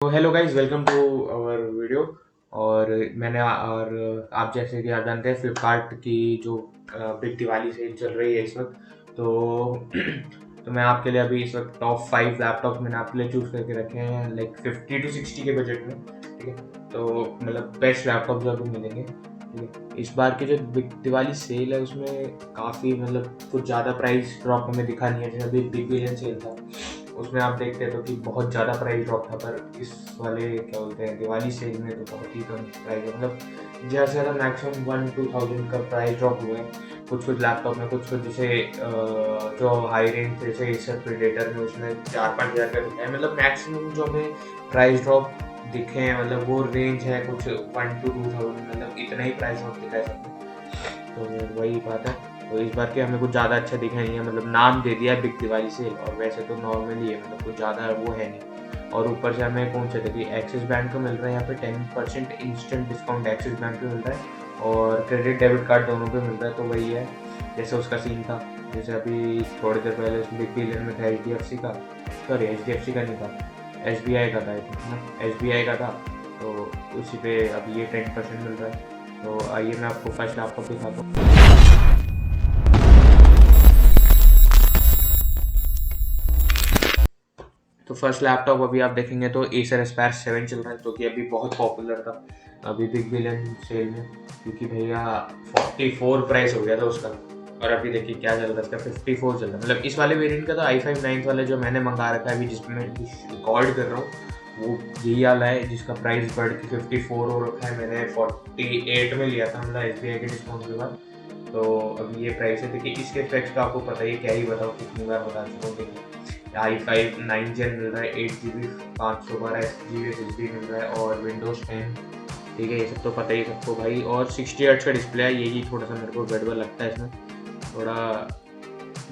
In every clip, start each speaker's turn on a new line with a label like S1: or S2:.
S1: तो hello guys, welcome to our video. और और आप जैसे कि आप जानते हैं फ्लिपकार्ट की जो बिग दिवाली सेल चल रही है इस वक्त। तो तो मैं आपके लिए अभी इस वक्त टॉप 5 लैपटॉप मैंने आपके लिए चूज करके रखे हैं, लाइक 50 to 60 के बजट में। ठीक है, तो मतलब बेस्ट लैपटॉप जो अभी मिलेंगे। ठीक है, इस बार की जो बिग दिवाली सेल है उसमें काफ़ी मतलब कुछ ज़्यादा प्राइस ड्रॉप हमें दिखा नहीं है। जैसे अभी बिग बिलियन सेल था, उसमें आप देखते तो कि बहुत ज़्यादा प्राइस ड्रॉप था, पर इस वाले क्या बोलते हैं दिवाली सेल में तो बहुत ही कम प्राइस है। मतलब ज़्यादा से ज़्यादा मैक्सिमम 1-2 थाउजेंड का प्राइस ड्रॉप हुआ है कुछ कुछ लैपटॉप में। कुछ कुछ जैसे जो हाई रेंज जैसे एसर प्रीडेटर में उसमें 4-5 हज़ार का दिखा है। मतलब मैक्सिमम जो हमें प्राइस ड्रॉप दिखे हैं मतलब वो रेंज है कुछ 1 to 2 थाउजेंड, मतलब इतना ही प्राइस ड्रॉप दिखा है सबने। तो वही बात है। तो इस बार के हमें कुछ ज़्यादा अच्छा दिखा नहीं है, मतलब नाम दे दिया है बिग दिवाली सेल, और वैसे तो नॉर्मली है, मतलब कुछ ज़्यादा वो है नहीं। और ऊपर से हमें कौन से देखिए एक्सिस बैंक का मिल रहा है यहाँ पे 10% इंस्टेंट डिस्काउंट एक्सिस बैंक पे मिल रहा है, और क्रेडिट डेबिट कार्ड दोनों पे मिल रहा है। तो वही है जैसे उसका सीन था, जैसे अभी थोड़ी देर पहले बिग बिलियन में था एच डी एफ सी का, sorry H D F C का नहीं था, एस बी आई का था, एस बी आई का था। तो उसी पे अभी ये 10% मिल रहा है। तो आइए मैं आपको फर्स्ट लैपटॉप दिखाता हूँ। तो फर्स्ट लैपटॉप अभी आप देखेंगे तो एसर एस्पायर 7 चल रहा है, जो कि अभी बहुत पॉपुलर था अभी बिग बिलियन सेल में, क्योंकि भैया 44 प्राइस हो गया था उसका। और अभी देखिए क्या चल रहा है, इसका 54 चल रहा है। मतलब इस वाले वेरिएंट का तो i5 9 वाला जो मैंने मंगा रखा है अभी, जिसमें मैं रिकॉर्ड कर रहा हूँ, वो यही वाला है जिसका प्राइस बढ़ के 54 हो रखा है। मैंने 48 में लिया था, मतलब एस बी आई के डिस्काउंट के बाद। तो अभी ये प्राइस है। देखिए इसके स्पेक्स का आपको पता ही, क्या ही बताओ, कितनी बार बता चुका हूँ। देखिए i5 9 Gen मिल रहा है, 8 GB 512 SSD मिल रहा है, और विंडोज 10। ठीक है, ये सब तो पता ही सबको भाई। और 60 हर्ट्ज का डिस्प्ले है, यही थोड़ा सा मेरे को गड़बड़ लगता है इसमें, थोड़ा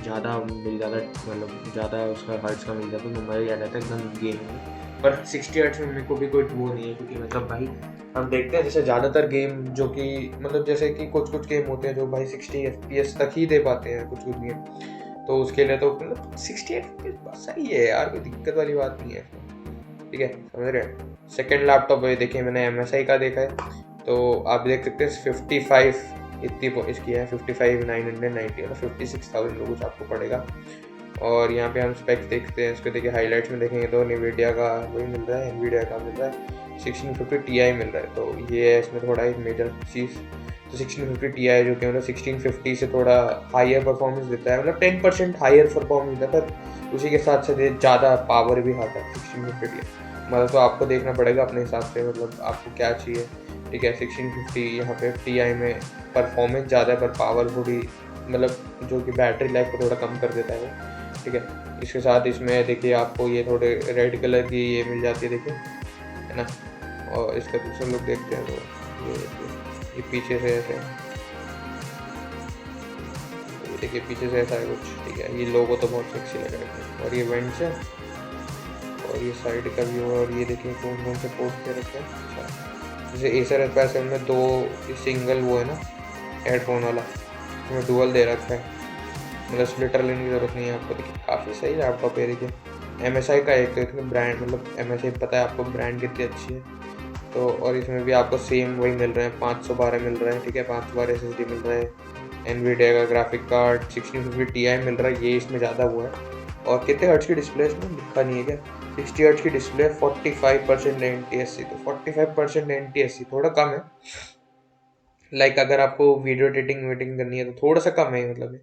S1: ज़्यादा मिल जाता, मतलब ज़्यादा उसका हर्ट्ज का मिल जाता तो मज़ा ही आ जाता है एकदम गेम में। पर 60 हर्ट्ज में मेरे को भी कोई वो नहीं है, क्योंकि मतलब भाई हम देखते हैं जैसे ज़्यादातर गेम जो कि मतलब जैसे कि कुछ कुछ गेम होते हैं जो भाई 60 FPS तक ही दे पाते हैं कुछ कुछ गेम। तो उसके लिए तो मतलब 60 FPS सही है यार, कोई दिक्कत वाली बात नहीं है। ठीक है, समझ रहे हैं। सेकेंड लैपटॉप ये देखिए मैंने MSI का देखा है, तो आप देख सकते हैं 55 इतनी इसकी है, 55,990, मतलब 56,000 का कुछ आपको पड़ेगा। और यहाँ पे हम स्पेक्स देखते हैं, इसको देखिए हाईलाइट्स में देखेंगे तो NVIDIA का वही मिल रहा है, NVIDIA का मिल रहा है 1650 Ti मिल रहा है। तो ये है इसमें थोड़ा एक मेजर चीज़। तो 1650 Ti जो कि मतलब 1650 से थोड़ा हायर परफॉर्मेंस देता है, मतलब 10% हायर परफॉर्मेंस देता है, पर उसी के साथ साथ ये ज़्यादा पावर भी आता है 1650 Ti। मतलब तो आपको देखना पड़ेगा अपने हिसाब से, मतलब आपको क्या चाहिए। ठीक है, 1650 यहाँ पे Ti में परफॉर्मेंस ज़्यादा है, पर पावर थोड़ी मतलब जो कि बैटरी लाइफ को थोड़ा कम कर देता है वो। ठीक है, इसके साथ इसमें देखिए आपको ये थोड़े रेड कलर की ये मिल जाती है, देखिए है ना। और इसका दूसरा लुक देखते हैं तो ये पीछे से ऐसे, ये देखिए पीछे से ऐसा है कुछ। ठीक है, ये लोगो तो बहुत सेक्सी लग रहा है, और ये वेंट्स है, और ये साइड का व्यू है, और ये देखिए कौन कौन से पोर्ट दे रखे हैं। अच्छा, जैसे एसर एस्पेस में दो सिंगल वो है ना हेडफोन वाला, उसमें डुअल दे रखा है, मतलब स्प्लिटर लेने की ज़रूरत नहीं है आपको। देखिए काफ़ी सही लैपटॉप है। देखिए MSI का एक तो इसमें ब्रांड, मतलब MSI पता है आपको ब्रांड कितनी अच्छी है। तो और इसमें भी आपको सेम वही मिल रहे हैं, 512 मिल रहा है। ठीक है, 512 SSD मिल रहा है, NVIDIA का ग्राफिक कार्ड 1650 Ti मिल रहा है, ये इसमें ज़्यादा हुआ है। और कितने हर्ट्ज की डिस्प्ले इसमें लिखा नहीं है क्या, 60 हर्ट्ज की डिस्प्ले, 45% NTSC। तो 45% NTSC थोड़ा कम है, लाइक अगर आपको वीडियो एडिटिंग वेटिंग करनी है तो थोड़ा सा कम है, मतलब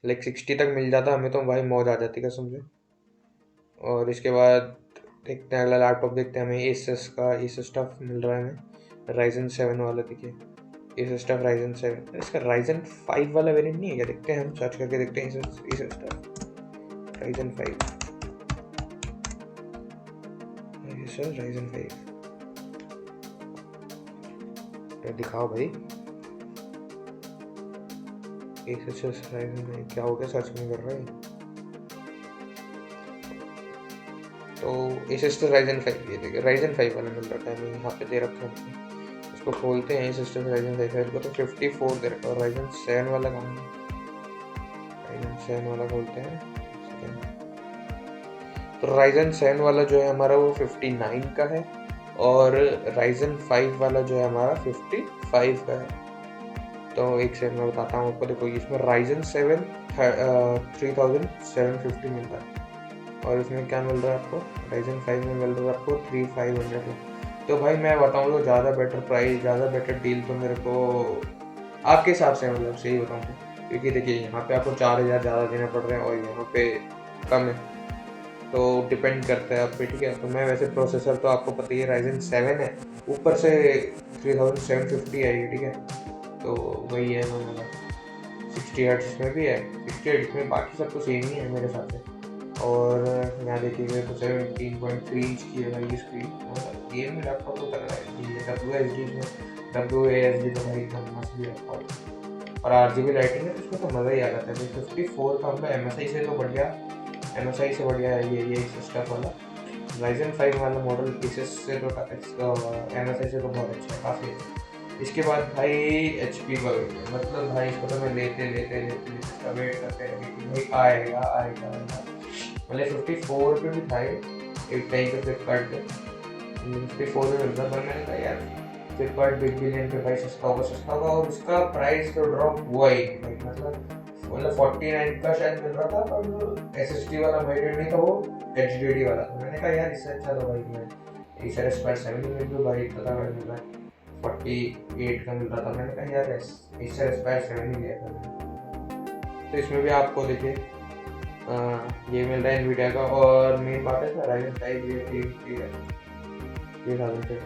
S1: लाइक 60 तक मिल जाता हमें तो भाई मौज आ जाती कसम से। और इसके बाद देखते हैं अगला लैपटॉप, देखते हैं हमें एसस का एसस स्टफ मिल रहा है हमें Ryzen 7 वाला। देखिए एसस स्टफ Ryzen 7, इसका Ryzen 5 वाला वेरिएंट नहीं है क्या, देखते हैं हम सर्च करके देखते हैं Asus stuff Ryzen 5, Asus Ryzen 5 दिखाओ भाई। एसस Ryzen 5 क्या हो गया, सर्च नहीं कर रहा है। तो एसस Ryzen 5, ये देखिए Ryzen 5 वाला मिल रखा है, हमें यहाँ पे दे रखा है। इसको खोलते हैं, सिस्टम Ryzen 5 को तो 54 दे रखा है, और Ryzen 7 वाला कहाँ है, Ryzen 7 वाला खोलते हैं। तो Ryzen 7 वाला जो है हमारा वो 59 का है और Ryzen 5 वाला जो है हमारा 55 का है। तो एक सेकंड मैं बताता हूँ आपको। देखो इसमें Ryzen 7 3750 मिलता है और इसमें क्या मिल रहा है आपको, Ryzen 5 में मिल रहा है आपको 3500 में। तो भाई मैं बताऊँ तो ज़्यादा बेटर प्राइस, ज़्यादा बेटर डील तो मेरे को आपके हिसाब से मतलब सही बताऊँ तो, क्योंकि देखिए यहाँ पे आपको 4000 ज़्यादा देने पड़ रहे हैं और यहाँ पे कम है, तो डिपेंड करता है आप पे, ठीक है। तो मैं वैसे प्रोसेसर तो आपको पता ही है Ryzen 7 है, ऊपर से 3750 आएगी, ठीक है। तो वही है मतलब 60 हर्ट्ज में भी है, 60 हर्ट्ज में बाकी सब तो सेम ही है मेरे हिसाब से। और यहाँ देखिएगा तो 17.3 इंच की है भाई स्क्रीन और गेम में लैपटॉप तो तगड़ा है। ये WASD तो भाई एकदम मस्त भी है और RGB लाइटिंग है तो इसमें तो मज़ा ही आ जाता है। 54 का मतलब MSI से तो बढ़िया, MSI से बढ़िया है ये स्टफ वाला। Ryzen 5 वाला मॉडल Asus से तो MSI से तो बहुत अच्छा है, काफ़ी अच्छा। इसके बाद भाई HP का वेट, मतलब भाई इसको तो मैं लेते वेट करते रहे कि भाई आएगा। मतलब 54 पे भी था एक टाइम पे फ्लिपकार्ट पे 54 में मिलता, पर मैंने कहा यार फ्लिपकार्ट बिग बिलियन पे भाई सस्ता होगा और इसका प्राइस तो ड्रॉप हुआ ही भाई, मतलब 49 का शायद मिल रहा था, पर SSD वाला वेरिएंट नहीं था, वो HDD वाला था। मैंने कहा यार इससे अच्छा तो भाई मैं Acer Aspire 7 में भी भाई पता मिल रहा है 48 का मिल रहा था। मैंने कहा यार Acer Aspire 7 ही लिया था। तो इसमें भी आपको देखिए ये मिल रहा है NVIDIA का और मेन बात है Ryzen 5 ये 3000 से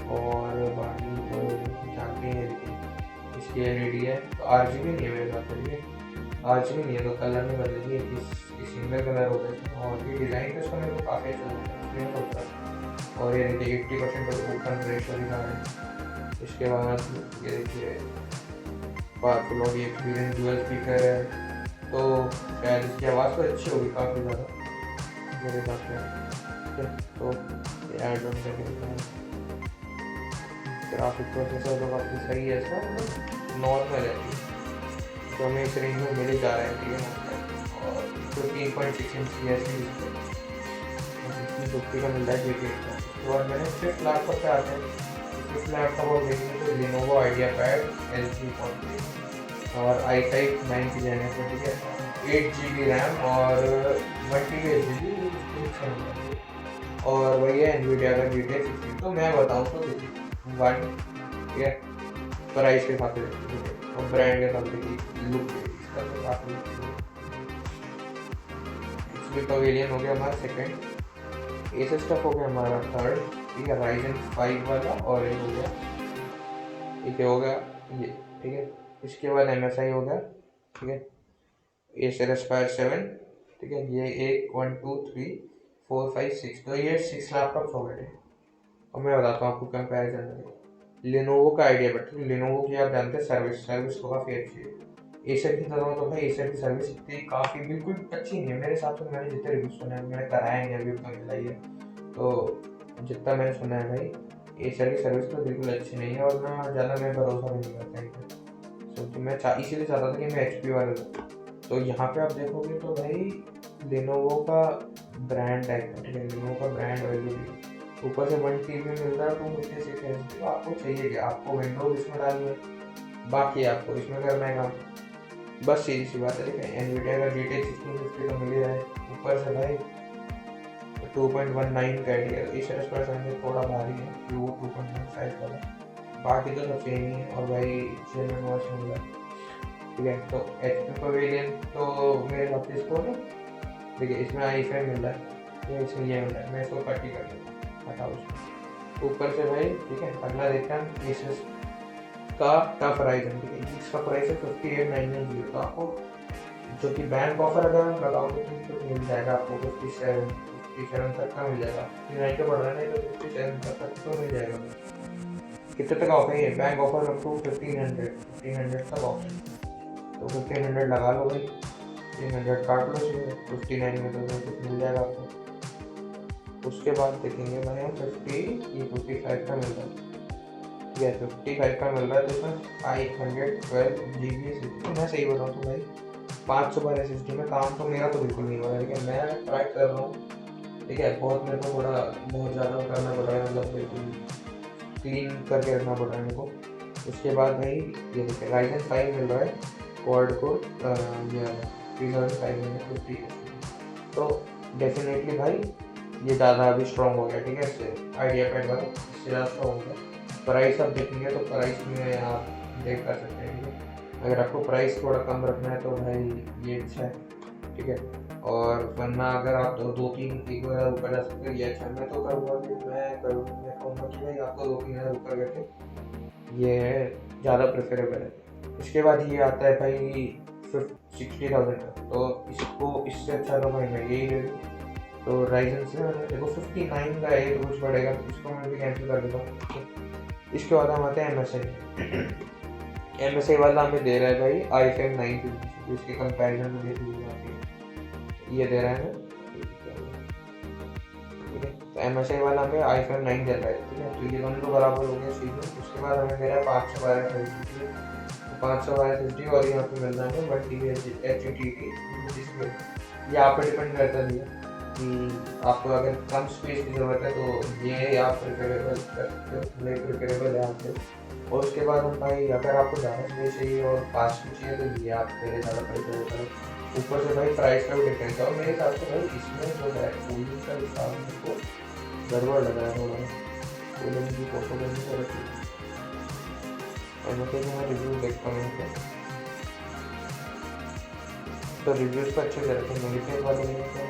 S1: और बाकी तो जानते हैं इसकी LED है, तो RGB नहीं है मेरे पास, ठीक है RGB नहीं है तो कलर में बदलेंगे, सिंगल कलर होता है और ये डिज़ाइन तो इसका मेरे को काफ़ी अच्छा लगता है और ये देखिए 80% ओपन रेशो दिखा रहे हैं। इसके बाद ये देखिए powerful audio experience, dual speaker है, तो शायद इसकी आवाज़ तो अच्छी होगी काफ़ी ज़्यादा मेरे हिसाब से। तो ये ऐड ऑन करके ग्राफिक प्रोसेसर तो काफ़ी सही है इसका, नॉर्मल है तो हमें इस रेंज में मिल जा रहा है, ठीक है। और 15.6 इंच की ऐसी 50 का मिल रहा है JK। और मैंने 5th लैपटॉप पे आते हैं, 5th लैपटॉप और देखेंगे तो Lenovo IdeaPad L3 और i5 9th Gen है, ठीक है 8GB रैम और 1TB SSD और वही है NVIDIA का GTX 16। तो मैं बताऊँ तो देखिए वन, ठीक है, प्राइस के साथ और ब्रांड के साथ देखिए लुक इसका तो काफ़ी पवेलियन हो गया हमारा सेकंड, Asus स्टफ हो गया हमारा थर्ड, ठीक है Ryzen 5 वाला और ये हो गया, ठीक है ये, ठीक है। इसके बाद MSI हो गया, ठीक है Acer Aspire 7, ठीक है ये 1 2 3 4 5 6, तो ये 6 लैपटॉप्स हो गए। और मैं बताता हूँ आपको कंपैरिजन में Lenovo का आइडिया, बट Lenovo की आप जानते हैं सर्विस तो काफ़ी अच्छी है। Acer की तरह तो भाई Acer की सर्विस इतनी काफ़ी बिल्कुल अच्छी नहीं है मेरे हिसाब से। मैंने जितने रिव्यू सुने हैं, मैंने कराया नहीं अभी उतना मिला ही है, तो जितना मैंने सुना है भाई Acer की सर्विस तो बिल्कुल अच्छी नहीं है और ना ज़्यादा मैं भरोसा नहीं करता है। तो मैं इसीलिए चाहता था कि मैं HP वाले लूँ। तो यहाँ पे आप देखोगे तो भाई Lenovo का ब्रांड टैग, ठीक है Lenovo का ब्रांड वैल्यू भी ऊपर से 1TB मिल रहा है, तो मुझे सीखे तो आपको चाहिए कि आपको विंडोज इसमें डालनी है, बाकी आपको इसमें करना है काम, बस सीधी सी बात है। ठीक है NVIDIA का GTX 1650 तो मिल ही रहा है, ऊपर से भाई 2.19 का है, Acer Aspire 7 से थोड़ा भारी है वो 2.15 वाला, बाकी तो सब सेम ही है और भाई जेन्युइन वॉच मिल रहा है, ठीक है। तो HP पवेलियन तो मेरे हिसाब से इसको ना देखिए इसमें i5 मिल रहा है, तो इसमें ये मिल रहा है, मैं इसको कट ही कर दूँ, हटाओ उसको ऊपर से भाई, ठीक है। अगला देखते हैं Asus का टफ राइजन, ठीक है इसका प्राइस है 58,990, तो आपको जो कि बैंक ऑफर अगर हम लगाओगे तो मिल जाएगा आपको 57 तक का मिल जाएगा, नहीं तो बढ़ रहा नहीं तो 57 तक तो मिल जाएगा। कितने तक ऑफर है बैंक ऑफर अप टू 1500 तक ऑप्शन, तो 1500 लगा लो भाई, 300 काट लो, 59 में तो मिल जाएगा आपको। उसके बाद देखेंगे भाई हम 55 का मिल रहा है, ठीक है 55 का मिल रहा है, तो इसमें 512 GB मैं सही बताऊँ तो भाई 500 बार SSD में काम तो मेरा तो बिल्कुल नहीं हो रहा है, लेकिन मैं ट्राई कर रहा हूँ ठीक है। बहुत मेरे को थोड़ा बहुत ज़्यादा करना पड़ रहा है, मतलब बिल्कुल क्लीन करके रखना पड़ रहा है मेरे को। उसके बाद भाई ये देखिए राइजन 5 मिल रहा है क्वाड कोर, ये 3750, तो डेफिनेटली भाई ये ज़्यादा अभी स्ट्रॉन्ग हो गया, ठीक है, इससे आइडिया पैड वाला इससे ज़्यादा स्ट्रॉन्ग हो गया। प्राइस आप देखेंगे तो प्राइस में आप देख कर सकते हैं, ठीक है। अगर आपको प्राइस थोड़ा कम रखना है तो भाई ये अच्छा है, ठीक है। और वरना अगर आप दो तीन 1,000 ऊपर जा सकते हो, ये अच्छा है। मैं तो करूँगा कि मैं कहूँगा कि भाई आपको 2-3 हज़ार ऊपर करके ये ज़्यादा प्रेफरेबल है। इसके बाद ये आता है भाई 60,000 का, तो इसको इससे अच्छा तो भाई मैं यही ले लूँ। तो राइजन से देखो 59 का है, तो कुछ बढ़ेगा, इसको मैं भी कैंसिल कर देता हूँ। इसके बाद हम आते हैं MSI वाला हमें दे रहा है भाई i5 950, इसके कंपैरिजन में देख लीजिए आप, ये दे रहा है हमें, ठीक है। तो MSI वाला हमें i5 9 दे रहा है, ठीक है। तो ये दोनों तो बराबर हो गया चीज़ में। उसके बाद हमें दे रहा है 512 512 और यहाँ पे मिल रहा है 1 TB HDD डिस्प्ले। ये आप पे डिपेंड करता है कि आपको अगर कम स्पेस की ज़रूरत है तो ये आप प्रिफरेबल है आपके। और उसके बाद हम भाई अगर आपको ज़्यादा स्पेस चाहिए और फास्ट भी चाहिए तो ये आप मेरे ज़्यादा प्रिफरेबल है। ऊपर से भाई प्राइस का भी डिफरेंस है, और मेरे हिसाब से भाई इसमें जो है कूलिंग का हिसाब मेरे को गड़बड़ लग रहा है थोड़ा। कूलिंग की फोटो करनी कर रखी है, और मतलब मैं रिव्यू देखता हूँ यहाँ पे, तो रिव्यूज़ तो अच्छे दे रखे हैं, नेगेटिव वाले नहीं है।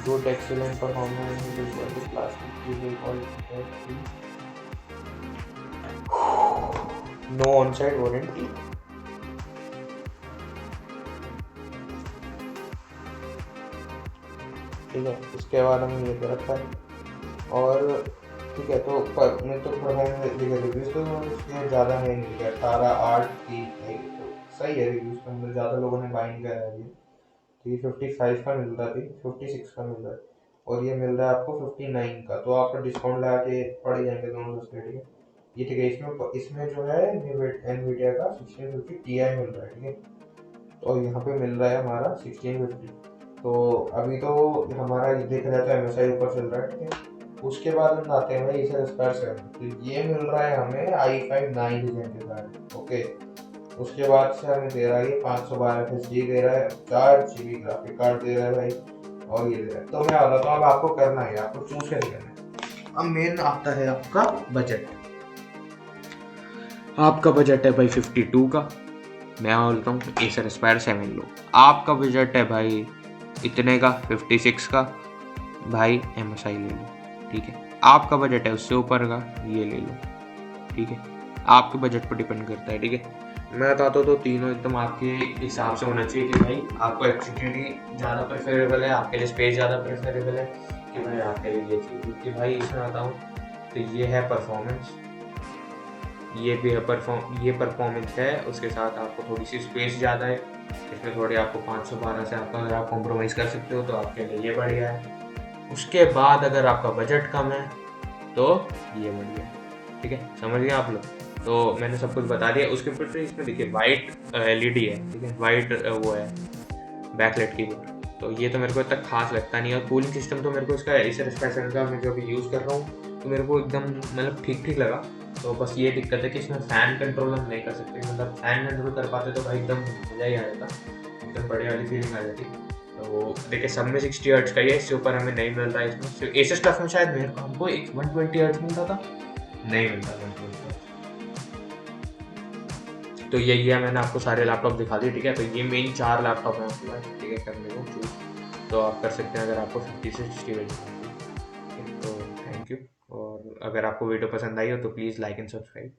S1: Good excellent performance, plastic know on side warranty. ठीक है, इसके बाद हमें ये दे रखा है। और ठीक है, तो मैं तो परफॉर्मेंस देखिए रिव्यूज़ तो इसके ज़्यादा है नहीं, 18 8 3 तो सही है रिव्यूज़ का, मतलब ज़्यादा लोगों ने बाय नहीं करा है। ये 55 का मिल रहा था, 56 का मिल रहा है, और ये मिल रहा है आपको 59 का, तो आपको डिस्काउंट लगा के पड़ जाएंगे दोनों सस्ते, ठीक है। ये ठीक है, इसमें जो है एनवीडिया का 1650 Ti मिल रहा है, ठीक है। तो यहाँ पे मिल रहा है हमारा 1650। तो अभी तो हमारा ये देखा जाए तो MSI ऊपर चल रहा है, ठीक है। उसके बाद हम आते हैं भाई इसे स्क्वायर 7, तो ये मिल रहा है हमें i5 9 के साथ, ओके। उसके बाद से हमें दे रहा है 512 FSD दे रहा है, 4 GB ग्राफिक कार्ड दे रहा है भाई, और ये दे रहा है। तो मैं बताता हूँ अब आपको करना है, आपको चूज कैसे करना है। अब मेन आता है आपका बजट। आपका बजट है भाई 52 का, मैं बोलता हूँ एसर एस्पायर 7 लो। आपका बजट है भाई इतने का 56 का, भाई MSI ले लो, ठीक है। आपका बजट है उससे ऊपर का, ये ले लो, ठीक है। आपके बजट पर डिपेंड करता है, ठीक है। मैं बताता हूँ तो तीनों एकदम आपके हिसाब से होना चाहिए कि भाई आपको एक्टिविटी ज़्यादा प्रेफरेबल है, आपके लिए स्पेस ज़्यादा प्रेफरेबल है, कि भाई आपके लिए ये चाहिए। क्योंकि भाई इसमें बताऊँ तो ये है परफॉर्मेंस, ये भी है ये परफॉर्मेंस है, उसके साथ आपको थोड़ी सी स्पेस ज़्यादा है, इसमें थोड़ी आपको 512 से आपका अगर आप कॉम्प्रोमाइज़ कर सकते हो तो आपके लिए ये बढ़िया है। उसके बाद अगर आपका बजट कम है तो ये बढ़िया है, ठीक है। समझ गए आप लोग। तो मैंने सब कुछ बता दिया। उसके ऊपर इसमें देखिए वाइट LED है, ठीक है, वाइट वो है बैकलाइट कीबोर्ड, तो ये तो मेरे को इतना खास लगता नहीं है। और कूलिंग सिस्टम तो मेरे को इसका एसर स्पेशल का मैं जो अभी यूज़ कर रहा हूँ तो मेरे को एकदम मतलब ठीक ठीक लगा। तो बस ये दिक्कत है कि इसमें फ़ैन कंट्रोल हम नहीं कर सकते, मतलब फ़ैन कंट्रोल कर पाते तो भाई एकदम मज़ा ही आ जाता, एकदम बढ़िया वाली फीलिंग आ जाती। तो देखिए सब में 60 हर्ट्ज़ का ही है, इससे ऊपर हमें नहीं मिल रहा है। इसमें सिर्फ एसर स्टफ में शायद मेरे को हमको एक 120 हर्ट्ज़ मिलता था, नहीं मिलता 120 हर्ट्ज़। तो यही है, मैंने आपको सारे लैपटॉप दिखा दिए, ठीक है। तो ये मेन 4 लैपटॉप हैं आपके पास, ठीक है, करने को चूज तो आप कर सकते हैं अगर आपको 50 से 60 वेरिएंट। तो थैंक यू, और अगर आपको वीडियो पसंद आई हो तो प्लीज़ लाइक एंड सब्सक्राइब।